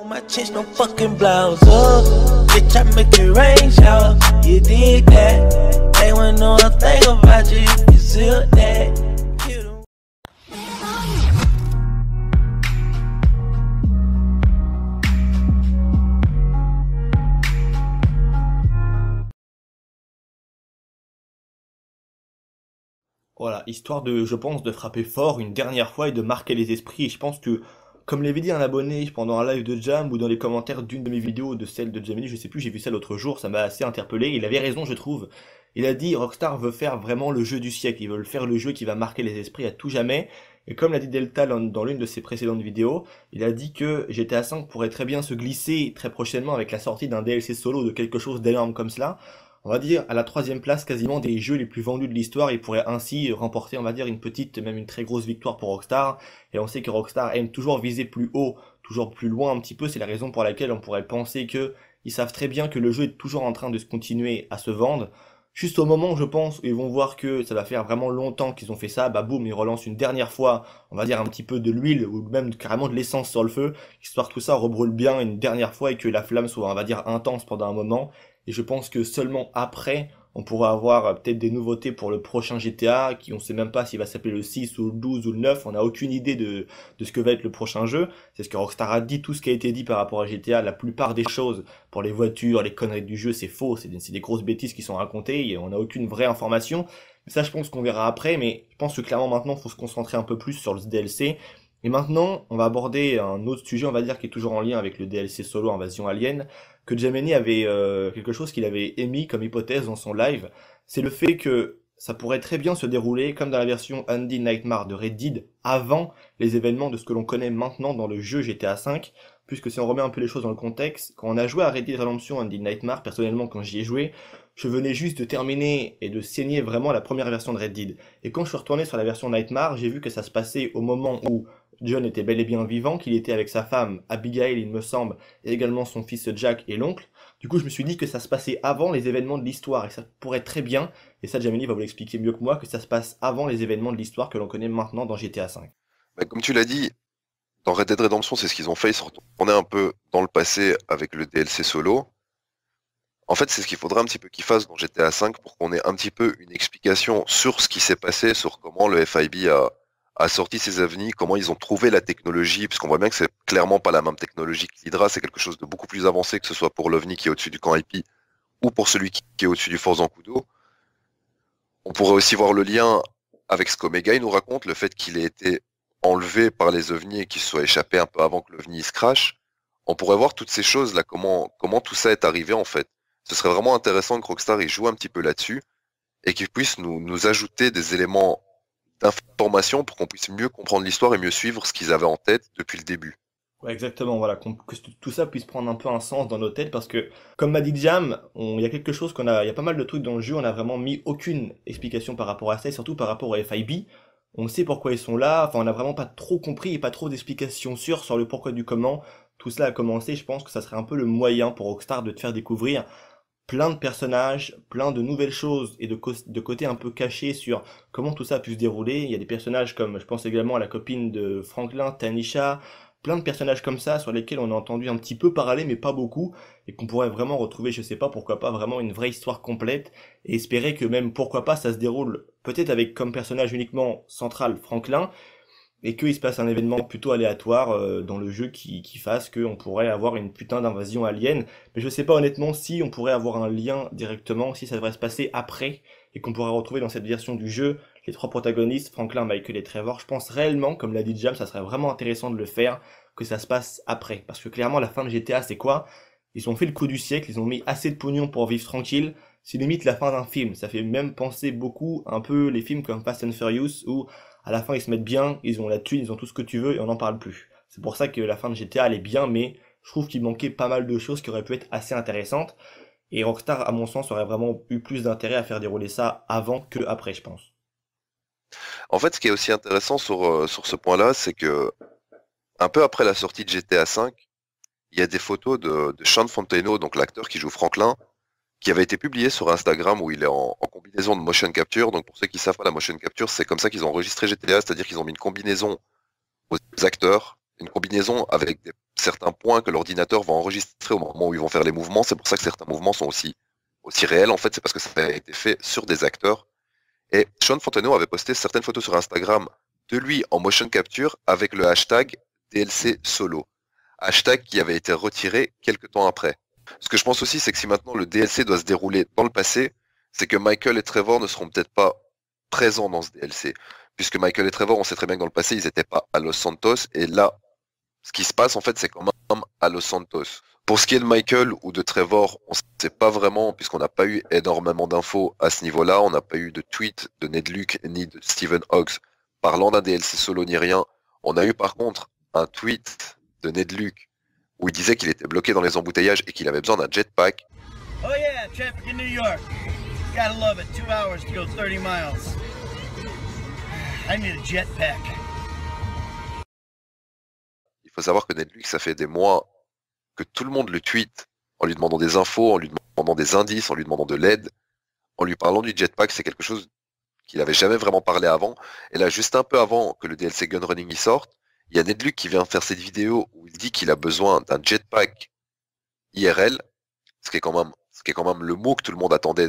On my chest, no fucking blouse up. Bitch, I make it rain shower. You did that. They wanna know a thing about you. You still that. Voilà, histoire de, je pense, de frapper fort une dernière fois et de marquer les esprits. Et je pense que, comme l'avait dit un abonné pendant un live de Jam ou dans les commentaires d'une de mes vidéos de celle de Jamini, je sais plus, j'ai vu ça l'autre jour, ça m'a assez interpellé. Il avait raison, je trouve. Il a dit, Rockstar veut faire vraiment le jeu du siècle. Ils veulent faire le jeu qui va marquer les esprits à tout jamais. Et comme l'a dit Delta dans l'une de ses précédentes vidéos, il a dit que GTA V pourrait très bien se glisser très prochainement avec la sortie d'un DLC solo de quelque chose d'énorme comme cela. On va dire à la 3e place quasiment des jeux les plus vendus de l'histoire. Il pourrait ainsi remporter, on va dire, une petite, même une très grosse victoire pour Rockstar. Et on sait que Rockstar aime toujours viser plus haut, toujours plus loin un petit peu. C'est la raison pour laquelle on pourrait penser que ils savent très bien que le jeu est toujours en train de se continuer à se vendre. Juste au moment, je pense, où ils vont voir que ça va faire vraiment longtemps qu'ils ont fait ça, bah boum, ils relancent une dernière fois, on va dire un petit peu de l'huile ou même carrément de l'essence sur le feu, histoire que tout ça rebrûle bien une dernière fois et que la flamme soit, on va dire, intense pendant un moment. Et je pense que seulement après, on pourra avoir peut-être des nouveautés pour le prochain GTA, qui on sait même pas s'il va s'appeler le 6 ou le 12 ou le 9, on n'a aucune idée de ce que va être le prochain jeu. C'est ce que Rockstar a dit, tout ce qui a été dit par rapport à GTA, la plupart des choses pour les voitures, les conneries du jeu, c'est faux, c'est des grosses bêtises qui sont racontées, et on n'a aucune vraie information. Mais ça, je pense qu'on verra après, mais je pense que clairement maintenant, il faut se concentrer un peu plus sur le DLC. Et maintenant, on va aborder un autre sujet, on va dire, qui est toujours en lien avec le DLC solo Invasion Alien, que Gemini avait quelque chose qu'il avait émis comme hypothèse dans son live, c'est le fait que ça pourrait très bien se dérouler comme dans la version Undead Nightmare de Red Dead, avant les événements de ce que l'on connaît maintenant dans le jeu GTA V, puisque si on remet un peu les choses dans le contexte, quand on a joué à Red Dead Redemption Undead Nightmare, personnellement quand j'y ai joué, je venais juste de terminer et de saigner vraiment la première version de Red Dead. Et quand je suis retourné sur la version Nightmare, j'ai vu que ça se passait au moment où John était bel et bien vivant, qu'il était avec sa femme Abigail, il me semble, et également son fils Jack et l'oncle. Du coup, je me suis dit que ça se passait avant les événements de l'histoire, et ça pourrait très bien, et ça Jamini va vous l'expliquer mieux que moi, que ça se passe avant les événements de l'histoire que l'on connaît maintenant dans GTA V. Bah, comme tu l'as dit, dans Red Dead Redemption, c'est ce qu'ils ont fait, ils sont retournés un peu dans le passé avec le DLC solo. En fait, c'est ce qu'il faudrait un petit peu qu'ils fassent dans GTA V pour qu'on ait un petit peu une explication sur ce qui s'est passé, sur comment le FIB a sorti ses ovnis, comment ils ont trouvé la technologie, parce qu'on voit bien que c'est clairement pas la même technologie que l'Hydra, c'est quelque chose de beaucoup plus avancé, que ce soit pour l'OVNI qui est au-dessus du camp IP ou pour celui qui est au-dessus du Fort Zancudo. On pourrait aussi voir le lien avec ce qu'Omega nous raconte, le fait qu'il ait été enlevé par les ovnis et qu'il soit échappé un peu avant que l'OVNI se crache. On pourrait voir toutes ces choses-là, comment tout ça est arrivé en fait. Ce serait vraiment intéressant que Rockstar y joue un petit peu là-dessus et qu'il puisse nous ajouter des éléments d'information pour qu'on puisse mieux comprendre l'histoire et mieux suivre ce qu'ils avaient en tête depuis le début. Ouais, exactement, voilà, que tout ça puisse prendre un peu un sens dans nos têtes, parce que, comme m'a dit Jam, il y a quelque chose il y a pas mal de trucs dans le jeu, on a vraiment mis aucune explication par rapport à ça, et surtout par rapport au FIB. On sait pourquoi ils sont là, enfin, on n'a vraiment pas trop compris et pas trop d'explications sûres sur le pourquoi du comment. Tout cela a commencé, je pense que ça serait un peu le moyen pour Rockstar de te faire découvrir plein de personnages, plein de nouvelles choses et de côtés un peu cachés sur comment tout ça a pu se dérouler. Il y a des personnages comme, je pense également à la copine de Franklin, Tanisha, plein de personnages comme ça sur lesquels on a entendu un petit peu parler mais pas beaucoup et qu'on pourrait vraiment retrouver, je sais pas, pourquoi pas, vraiment une vraie histoire complète et espérer que même, pourquoi pas, ça se déroule peut-être avec comme personnage uniquement central Franklin et qu'il se passe un événement plutôt aléatoire dans le jeu qui fasse qu'on pourrait avoir une putain d'invasion alien. Mais je sais pas honnêtement si on pourrait avoir un lien directement, si ça devrait se passer après, et qu'on pourrait retrouver dans cette version du jeu les 3 protagonistes, Franklin, Michael et Trevor. Je pense réellement, comme l'a dit Jam, ça serait vraiment intéressant de le faire, que ça se passe après. Parce que clairement, la fin de GTA, c'est quoi? Ils ont fait le coup du siècle, ils ont mis assez de pognon pour vivre tranquille. C'est limite la fin d'un film. Ça fait même penser beaucoup un peu les films comme Fast and Furious, où à la fin ils se mettent bien, ils ont la thune, ils ont tout ce que tu veux et on n'en parle plus. C'est pour ça que la fin de GTA elle est bien, mais je trouve qu'il manquait pas mal de choses qui auraient pu être assez intéressantes. Et Rockstar, à mon sens, aurait vraiment eu plus d'intérêt à faire dérouler ça avant que après, je pense. En fait, ce qui est aussi intéressant sur ce point-là, c'est que un peu après la sortie de GTA V, il y a des photos de Sean Fonteno, donc l'acteur qui joue Franklin, qui avait été publié sur Instagram où il est en combinaison de motion capture. Donc pour ceux qui savent pas, la motion capture, c'est comme ça qu'ils ont enregistré GTA, c'est-à-dire qu'ils ont mis une combinaison aux acteurs une combinaison avec certains points que l'ordinateur va enregistrer au moment où ils vont faire les mouvements. C'est pour ça que certains mouvements sont aussi réels. En fait, c'est parce que ça a été fait sur des acteurs. Et Sean Fontenot avait posté certaines photos sur Instagram de lui en motion capture avec le hashtag DLC solo. Hashtag qui avait été retiré quelques temps après. Ce que je pense aussi, c'est que si maintenant le DLC doit se dérouler dans le passé, c'est que Michael et Trevor ne seront peut-être pas présents dans ce DLC. Puisque Michael et Trevor, on sait très bien que dans le passé, ils n'étaient pas à Los Santos. Et là, ce qui se passe, en fait, c'est quand même à Los Santos. Pour ce qui est de Michael ou de Trevor, on ne sait pas vraiment, puisqu'on n'a pas eu énormément d'infos à ce niveau-là. On n'a pas eu de tweet de Ned Luke ni de Stephen Hawks parlant d'un DLC solo ni rien. On a eu par contre un tweet de Ned Luke où il disait qu'il était bloqué dans les embouteillages et qu'il avait besoin d'un jetpack. Oh yeah, traffic in New York. Gotta love it. 2 hours to go 30 miles. I need a jetpack. Il faut savoir que Ned Luke, ça fait des mois que tout le monde le tweet en lui demandant des infos, en lui demandant des indices, en lui demandant de l'aide, en lui parlant du jetpack. C'est quelque chose qu'il n'avait jamais vraiment parlé avant. Et là, juste un peu avant que le DLC Gunrunning y sorte, il y a Ned Luke qui vient faire cette vidéo où il dit qu'il a besoin d'un jetpack IRL, ce qui est quand même le mot que tout le monde attendait,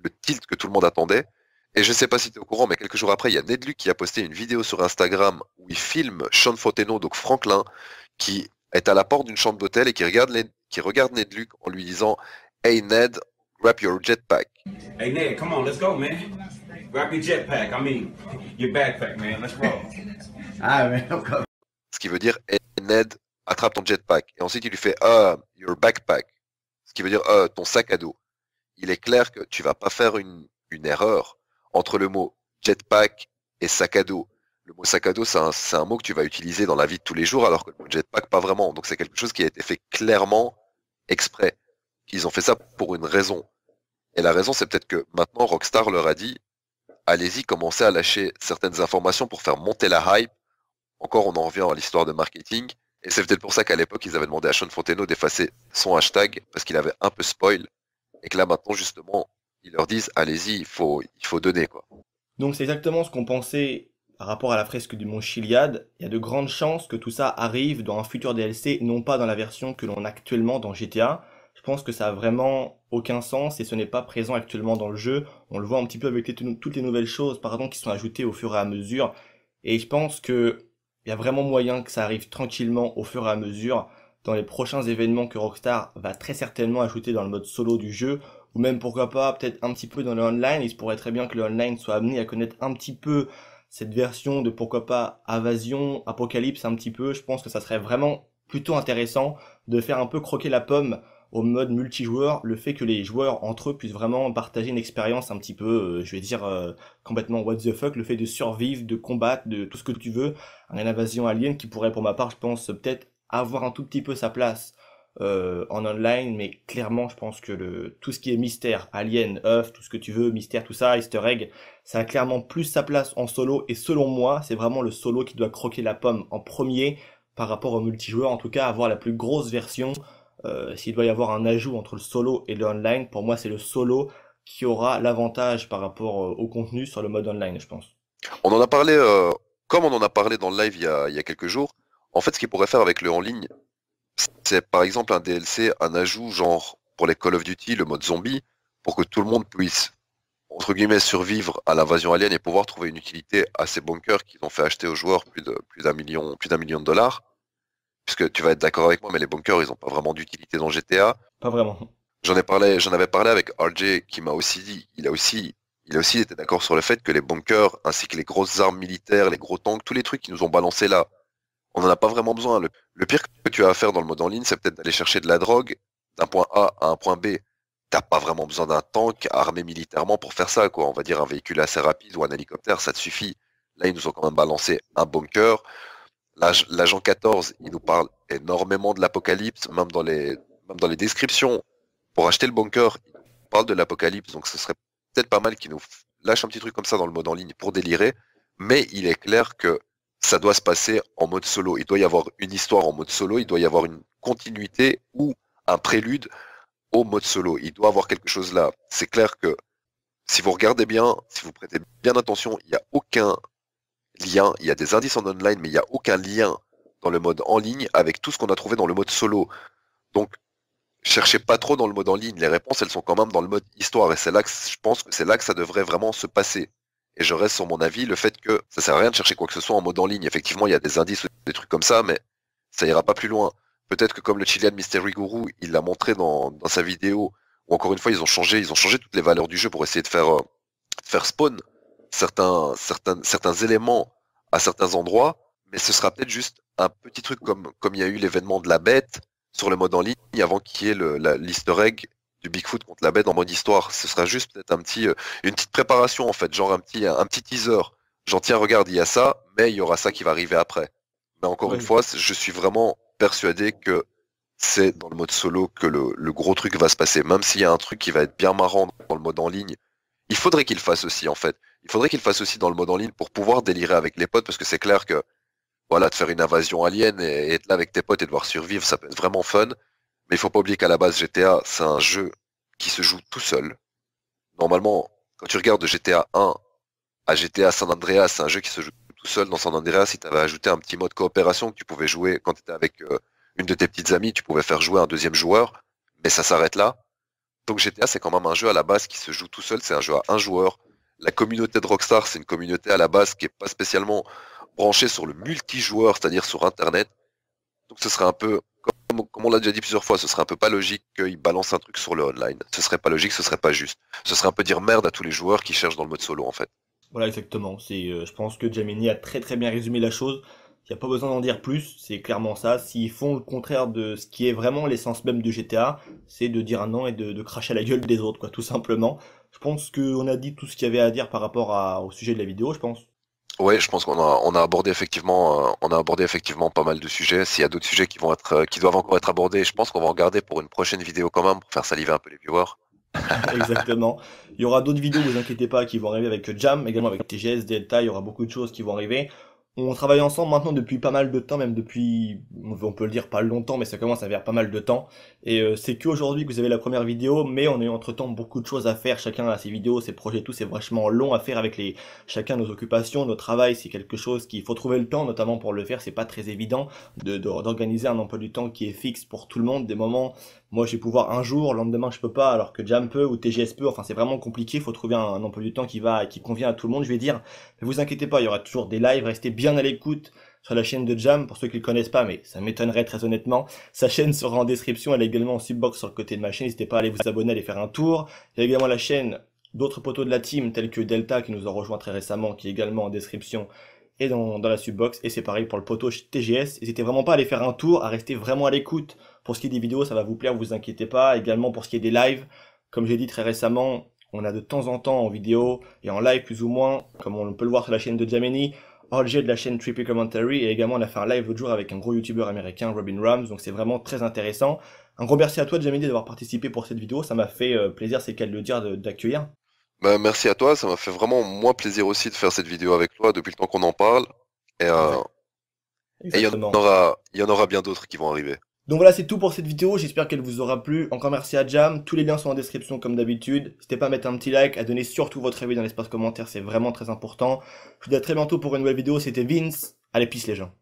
le tilt que tout le monde attendait. Et je sais pas si tu es au courant, mais quelques jours après, il y a Ned Luke qui a posté une vidéo sur Instagram où il filme Sean Fontenot, donc Franklin, qui est à la porte d'une chambre d'hôtel et qui regarde Ned Luke en lui disant « Hey Ned, grab your jetpack ». Hey Ned, come on, let's go, man. Grab your jetpack. I mean, your backpack, man. Let's roll. Ah, man, okay. Ce qui veut dire « Hey Ned, attrape ton jetpack ». Et ensuite, il lui fait « your backpack ». Ce qui veut dire « ton sac à dos ». Il est clair que tu vas pas faire une erreur entre le mot jetpack et sac à dos. Le mot sac à dos, c'est un mot que tu vas utiliser dans la vie de tous les jours, alors que le mot jetpack, pas vraiment. Donc c'est quelque chose qui a été fait clairement exprès. Ils ont fait ça pour une raison. Et la raison, c'est peut-être que maintenant, Rockstar leur a dit, allez-y, commencez à lâcher certaines informations pour faire monter la hype. Encore, on en revient à l'histoire de marketing. Et c'est peut-être pour ça qu'à l'époque, ils avaient demandé à Sean Fontenot d'effacer son hashtag, parce qu'il avait un peu spoil. Et que là, maintenant, justement, ils leur disent, allez-y, il faut donner, quoi. Donc c'est exactement ce qu'on pensait par rapport à la fresque du mont Chiliad. Il y a de grandes chances que tout ça arrive dans un futur DLC, non pas dans la version que l'on a actuellement dans GTA. Je pense que ça a vraiment aucun sens et ce n'est pas présent actuellement dans le jeu. On le voit un petit peu avec toutes les nouvelles choses, pardon, qui sont ajoutées au fur et à mesure. Et je pense que il y a vraiment moyen que ça arrive tranquillement au fur et à mesure dans les prochains événements que Rockstar va très certainement ajouter dans le mode solo du jeu, ou même pourquoi pas peut-être un petit peu dans le online. Il se pourrait très bien que le online soit amené à connaître un petit peu cette version de pourquoi pas Invasion, Apocalypse un petit peu. Je pense que ça serait vraiment plutôt intéressant de faire un peu croquer la pomme au mode multijoueur, le fait que les joueurs entre eux puissent vraiment partager une expérience un petit peu, je vais dire complètement what the fuck, le fait de survivre, de combattre, de tout ce que tu veux, une invasion alien qui pourrait pour ma part, je pense, peut-être avoir un tout petit peu sa place en online, mais clairement je pense que tout ce qui est mystère, alien, œuf, tout ce que tu veux, mystère, tout ça, easter egg, ça a clairement plus sa place en solo, et selon moi, c'est vraiment le solo qui doit croquer la pomme en premier par rapport au multijoueur, en tout cas avoir la plus grosse version. S'il doit y avoir un ajout entre le solo et le online, pour moi c'est le solo qui aura l'avantage par rapport au contenu sur le mode online, je pense. On en a parlé, comme on en a parlé dans le live il y a quelques jours. En fait, ce qu'il pourrait faire avec le en ligne, c'est par exemple un DLC, un ajout genre pour les Call of Duty, le mode zombie, pour que tout le monde puisse, entre guillemets, survivre à l'invasion alien et pouvoir trouver une utilité à ces bunkers qu'ils ont fait acheter aux joueurs plus d'un million de dollars. Puisque tu vas être d'accord avec moi, mais les bunkers, ils n'ont pas vraiment d'utilité dans GTA. Pas vraiment. J'en avais parlé avec RJ, qui m'a aussi dit, il a aussi été d'accord sur le fait que les bunkers, ainsi que les grosses armes militaires, les gros tanks, tous les trucs qui nous ont balancés là, on n'en a pas vraiment besoin. Le pire que tu as à faire dans le mode en ligne, c'est peut-être d'aller chercher de la drogue d'un point A à un point B. T'as pas vraiment besoin d'un tank armé militairement pour faire ça, quoi. On va dire un véhicule assez rapide ou un hélicoptère, ça te suffit. Là, ils nous ont quand même balancé un bunker. L'agent 14, il nous parle énormément de l'apocalypse, même dans les descriptions. Pour acheter le bunker, il nous parle de l'apocalypse, donc ce serait peut-être pas mal qu'il nous lâche un petit truc comme ça dans le mode en ligne pour délirer, mais il est clair que ça doit se passer en mode solo. Il doit y avoir une histoire en mode solo, il doit y avoir une continuité ou un prélude au mode solo. Il doit y avoir quelque chose là. C'est clair que si vous regardez bien, si vous prêtez bien attention, il n'y a aucun lien, il y a des indices en online, mais il n'y a aucun lien dans le mode en ligne avec tout ce qu'on a trouvé dans le mode solo. Donc, cherchez pas trop dans le mode en ligne. Les réponses, elles sont quand même dans le mode histoire. Et c'est là que je pense que c'est là que ça devrait vraiment se passer. Et je reste sur mon avis, le fait que ça sert à rien de chercher quoi que ce soit en mode en ligne. Effectivement, il y a des indices ou des trucs comme ça, mais ça ira pas plus loin. Peut-être que comme le Chilean Mystery Guru, il l'a montré dans sa vidéo, ou encore une fois, ils ont changé toutes les valeurs du jeu pour essayer de faire spawn certains éléments à certains endroits, mais ce sera peut-être juste un petit truc comme il y a eu l'événement de la bête sur le mode en ligne avant qu'il y ait l'easter egg du Bigfoot contre la bête en mode histoire. Ce sera juste peut-être une petite préparation en fait, genre un petit teaser. Genre tiens regarde, il y a ça, mais il y aura ça qui va arriver après. Mais encore une fois, je suis vraiment persuadé que c'est dans le mode solo que le gros truc va se passer. Même s'il y a un truc qui va être bien marrant dans le mode en ligne, il faudrait qu'il fasse aussi en fait. Il faudrait qu'il fasse aussi dans le mode en ligne pour pouvoir délirer avec les potes, parce que c'est clair que voilà, de faire une invasion alien et être là avec tes potes et devoir survivre, ça peut être vraiment fun. Mais il faut pas oublier qu'à la base, GTA, c'est un jeu qui se joue tout seul. Normalement, quand tu regardes de GTA 1 à GTA San Andreas, c'est un jeu qui se joue tout seul. Dans San Andreas, si tu avais ajouté un petit mode coopération que tu pouvais jouer quand tu étais avec une de tes petites amies, tu pouvais faire jouer un deuxième joueur, mais ça s'arrête là. Donc GTA, c'est quand même un jeu à la base qui se joue tout seul, c'est un jeu à un joueur. La communauté de Rockstar, c'est une communauté à la base qui est pas spécialement branchée sur le multijoueur, c'est-à-dire sur Internet. Donc ce serait un peu, comme on l'a déjà dit plusieurs fois, ce serait un peu pas logique qu'ils balancent un truc sur le online. Ce serait pas logique, ce serait pas juste. Ce serait un peu dire merde à tous les joueurs qui cherchent dans le mode solo en fait. Voilà, exactement. Je pense que Djameni a très très bien résumé la chose. Il n'y a pas besoin d'en dire plus, c'est clairement ça. S'ils font le contraire de ce qui est vraiment l'essence même de GTA, c'est de dire un non et de cracher à la gueule des autres, quoi, tout simplement. Je pense qu'on a dit tout ce qu'il y avait à dire par rapport au sujet de la vidéo, je pense. Ouais, je pense on a abordé effectivement, pas mal de sujets. S'il y a d'autres sujets qui doivent encore être abordés, je pense qu'on va en garder pour une prochaine vidéo quand même, pour faire saliver un peu les viewers. Exactement. Il y aura d'autres vidéos, vous inquiétez pas, qui vont arriver avec Jam, également avec TGS, Delta, il y aura beaucoup de choses qui vont arriver. On travaille ensemble maintenant depuis pas mal de temps, même depuis, on peut le dire pas longtemps, mais ça commence à faire pas mal de temps. Et c'est qu'aujourd'hui que vous avez la première vidéo, mais on a eu entre-temps beaucoup de choses à faire, chacun a ses vidéos, ses projets, tout, c'est vachement long à faire avec chacun nos occupations, nos travails, c'est quelque chose qu'il faut trouver le temps, notamment pour le faire, c'est pas très évident d'organiser un emploi du temps qui est fixe pour tout le monde, des moments, moi je vais pouvoir un jour, le lendemain je peux pas, alors que Jam peut ou TGS peut, enfin c'est vraiment compliqué, il faut trouver un emploi du temps qui convient à tout le monde, je vais dire. Mais vous inquiétez pas, il y aura toujours des lives, restez bien à l'écoute sur la chaîne de Jam, pour ceux qui le connaissent pas, mais ça m'étonnerait très honnêtement. Sa chaîne sera en description, elle est également en subbox sur le côté de ma chaîne, n'hésitez pas à aller vous abonner, aller faire un tour. Il y a également la chaîne d'autres potos de la team, tels que Delta qui nous a rejoint très récemment, qui est également en description et dans la subbox, et c'est pareil pour le poteau TGS. N'hésitez vraiment pas à aller faire un tour, à rester vraiment à l'écoute. Pour ce qui est des vidéos, ça va vous plaire, vous inquiétez pas. Également pour ce qui est des lives, comme j'ai dit très récemment, on a de temps en temps en vidéo et en live plus ou moins, comme on peut le voir sur la chaîne de Djameni, Orgé de la chaîne Trippy Commentary, et également on a fait un live l'autre jour avec un gros youtubeur américain, Robin Rams, donc c'est vraiment très intéressant. Un gros merci à toi Djameni d'avoir participé pour cette vidéo, ça m'a fait plaisir, c'est qu'à le dire, d'accueillir. Bah, merci à toi, ça m'a fait vraiment moi plaisir aussi de faire cette vidéo avec toi depuis le temps qu'on en parle. Et il y en aura bien d'autres qui vont arriver. Donc voilà, c'est tout pour cette vidéo, j'espère qu'elle vous aura plu. Encore merci à Jam, tous les liens sont en description comme d'habitude. N'hésitez pas à mettre un petit like, à donner surtout votre avis dans l'espace commentaire, c'est vraiment très important. Je vous dis à très bientôt pour une nouvelle vidéo, c'était Vince. Allez, peace les gens.